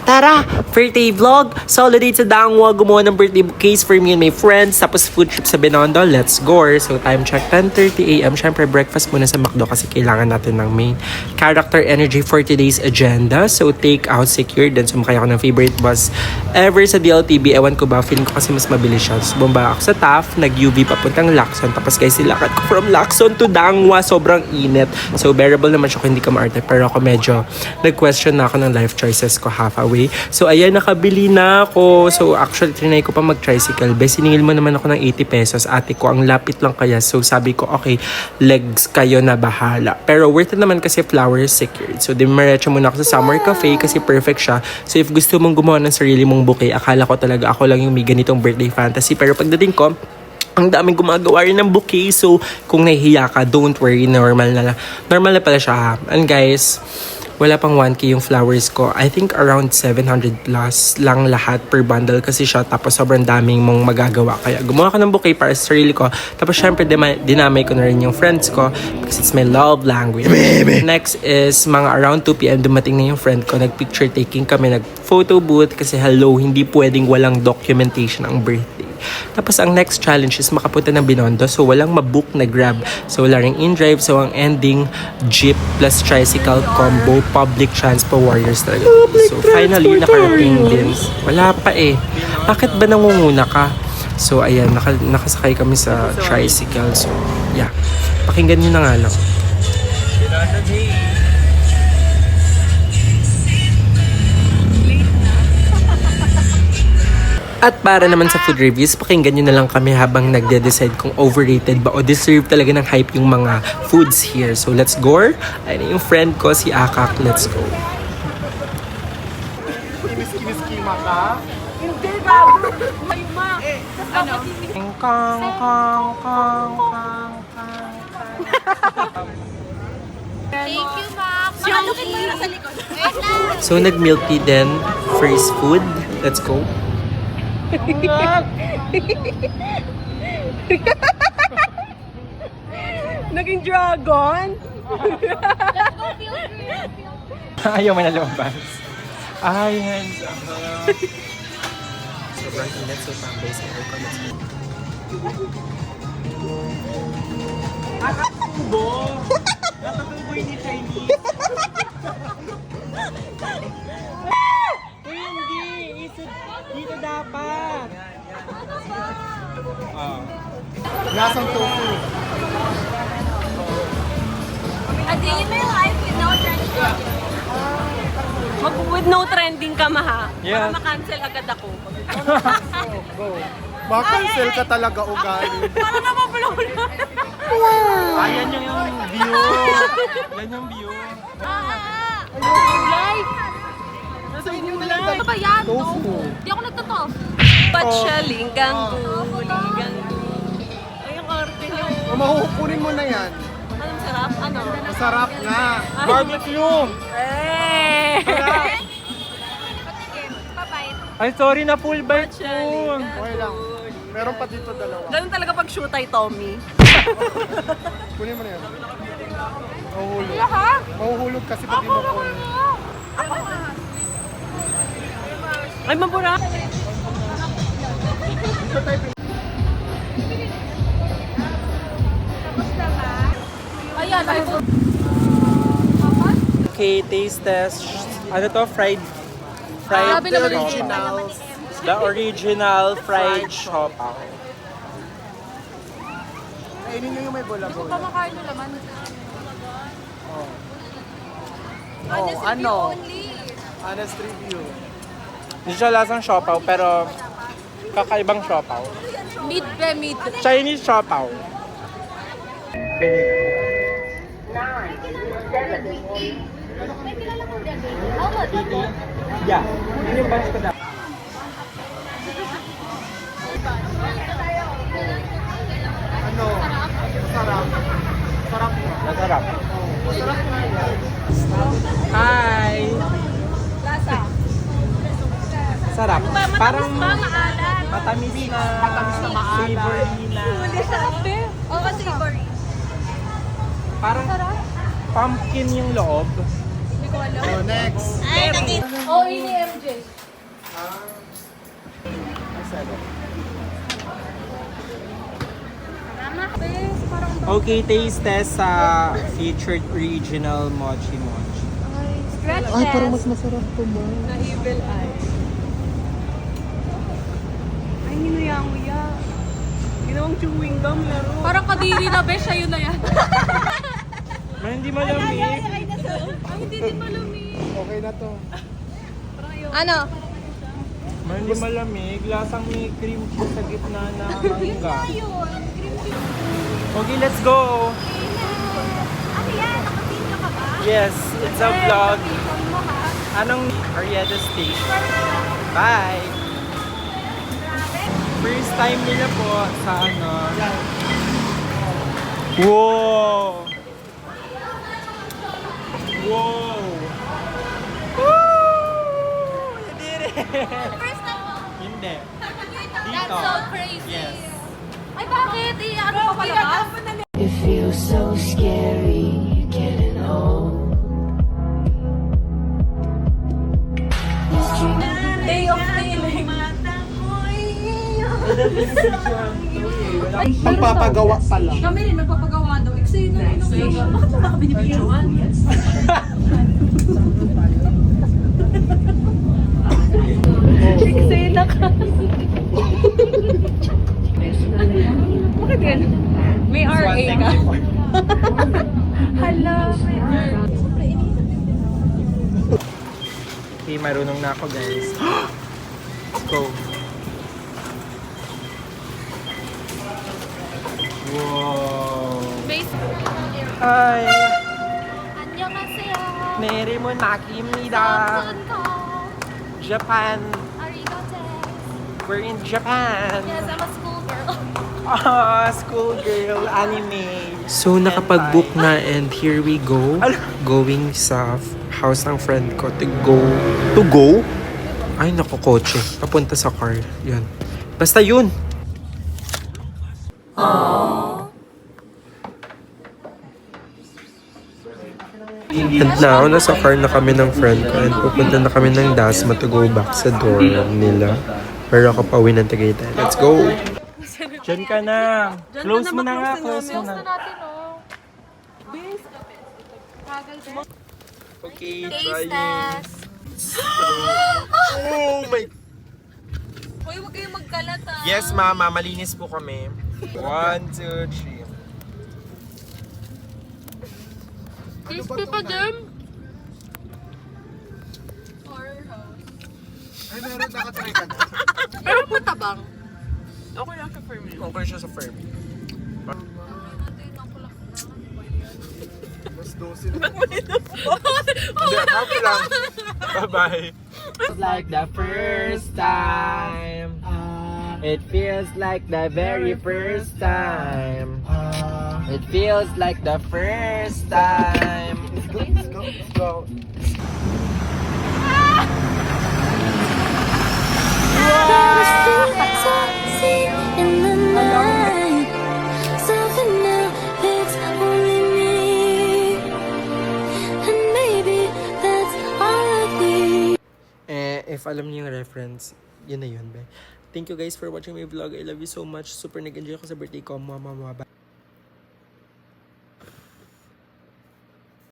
Tara! Birthday vlog! Solid sa Dangwa, gumawa ng birthday case for me and my friends. Tapos food trip sa Binondo, let's go! So time check, 10:30 AM. Syempre breakfast muna sa McDo kasi kailangan natin ng main character energy for today's agenda. So take out secured. Then sumakay ako ng favorite bus ever sa DLTB. Ewan ko ba, feeling ko kasi mas mabilis siya. So bumaba ako sa TAF, nag-UV papuntang Lacson. Tapos guys, silakad ko from Lacson to Dangwa. Sobrang init. So bearable naman siya kung hindi ka maarte. Pero ako medyo nag-question na ako ng life choices ko halfway. So, ayan, nakabili na ako. So, actually, trinay ko pa mag-tricycle. Be, siningil mo naman ako ng 80 pesos. Ate ko, ang lapit lang kaya. So, sabi ko, okay, legs kayo na bahala. Pero, worth it naman kasi flowers secured. So, dimaretso muna ako sa Summer Cafe kasi perfect siya. So, if gusto mong gumawa ng sarili mong bouquet, akala ko talaga ako lang yung may ganitong birthday fantasy. Pero, pagdating ko, ang daming gumagawa rin ng bouquet. So, kung nahihiya ka, don't worry. Normal na pala siya. And guys, wala pang 1K yung flowers ko. I think around 700 plus lang lahat per bundle kasi siya. Tapos sobrang daming mong magagawa. Kaya gumawa ka ng bouquet para sa sarili ko. Tapos syempre dinamay ko na rin yung friends ko because it's my love language. Next is mga around 2 PM dumating na yung friend ko. Nag-picture taking kami. Nag-photo booth kasi hello, hindi pwedeng walang documentation ang birthday. Tapos ang next challenge is makapunta ng Binondo. So walang mabook na Grab. So wala ring in-drive. So ang ending, jeep plus tricycle combo, public transport warriors talaga. So finally, nakarating din. Wala pa eh. Bakit ba nangunguna ka? So ayan, nakasakay kami sa tricycle. So yeah, pakinggan nyo na nga lang. At para naman sa food reviews, pakinggan nyo na lang kami habang nagde-decide kung overrated ba o deserve talaga ng hype yung mga foods here. So let's go. Ayun yung friend ko, si Akak. Let's go. Kinis-kinis-kima ka? Hindi ba? May ma. Ano? Kang. Thank you, Max. Makalukit mo yung sa likod. Wait lang. So nag-milk tea din. First food. Let's go. Naging dragon? Let's go, feel free. Ayaw mo na lumabas. Ay, hands up. Sobrang init. So tambay sa aircon. Let's go. Nakatubo! Nakatubo ni Chinese. Hindi! Dito dapat! Lasang tofu. A day in my life with no trending. With no trending ka, maha. Yeah. Para makancel agad ako. Go. Makancel ka talaga ugali. Para naman blow na. Ayan yung view. Yan yung view. Gulay! Nasa inyo na Ano ba yan? Tofu. Di ako nagtotoo. Ba't siya linggang linggang ay, ang arte niyo. Mahuhukunin mo na yan. Anong sarap? Ano? Masarap nga. Barbecue! Eh! Ay, sorry na full bite po. Okay lang. Meron pa dito dalawa. Ganun talaga pag shoot ay Tommy. Kunin mo na yan. Mahuhulog. Ha? Mahuhulog kasi pag di mo kunin. Ay, mabura. Ayan, ay Okay, taste test. Ano to? Fried Grabe The naman yung originals. The original fried siopaw. Kainin nyo yung may bola-bola. pamakain mo naman. Oh, ano? Honest review. Hindi siya lasang siopaw, pero kakaibang siopaw. Mid be, mid. Chinese siopaw. Yeah. Yun yung bunch ko na. Ano? Sarap. Sarap mo. Masarap. Masarap nga yan. Hi! Lasa. Sarap. Parang maalat. matamis na maalat. savory na. Sarap be. Oo, savory. Parang pumpkin yung loob. Hindi ko alam. So, next. Oh, ini MJ. Okay, taste test sa featured original mochi mochi. Scratch Ay, parang test mas masarap to mo. na evil eye. Ay, ninuyang-uya. Ginawang chewing gum laro. Parang kadiri na be, siya yun na yan. Man, hindi malamig. Ay, hindi din malamig. Okay na to. Ano? Man, hindi malamig. Lasang may cream cheese sa gitna na mangga. Okay, let's go! Ano yan? Nakavideo ka ba? Yes, it's a vlog. Anong Arietta Station? Bye! First time nila po sa ano. Wow! Wow! Woo! You did it! First time mo? Hindi. That's Dito. so crazy. Yes. Ay, bakit? Ano pa palabas? It feels so scary getting old. This dream Day of healing. Magpapagawa pa lang. Kami rin magpapagawa daw. Excited na rin. Bakit mo ba kami binibidyoan? Excited na ka. Bakit yan? May RA ka. Hala, may RA. Okay, marunong na ako guys. Let's go. Wow! Hi! 안녕하세요. 내리문 막입니다. 감사합니다. Japan. Arigato. We're in Japan. Yes, I'm a schoolgirl. Ah, schoolgirl anime. So, nakapag-book na and here we go. Going sa house ng friend ko to go. To go? Ay, naku, kotse. Papunta sa car. Yan. Basta yun. And now, nasa car na kami ng friend ko and pupunta na kami ng Dasma to go back sa dorm nila. Pero ako pa uwi ng Tagaytay. Let's go! Diyan ka na. Close mo na nga. Close mo na. 나tin, oh. Okay, Taste test. Oh my... Hoy, huwag kayong magkalat ah. Yes, mama. Malinis po kami. 1, 2, 3. Crispy pa din. Ay, meron nakatry ka na. Pero matabang. Okay lang siya for me. Okay siya sa Fermi. Mas 12 na. Hindi, happy lang. Bye-bye. Like the first time. It feels like the very first time. It feels like the first time. Let's go, let's go. in the night. Something new, it's only me. And maybe that's all I need. If alam niyo yung reference, yun na yun, be. Thank you guys for watching my vlog. I love you so much. Super nag-enjoy ako sa birthday ko. Mama. Bye.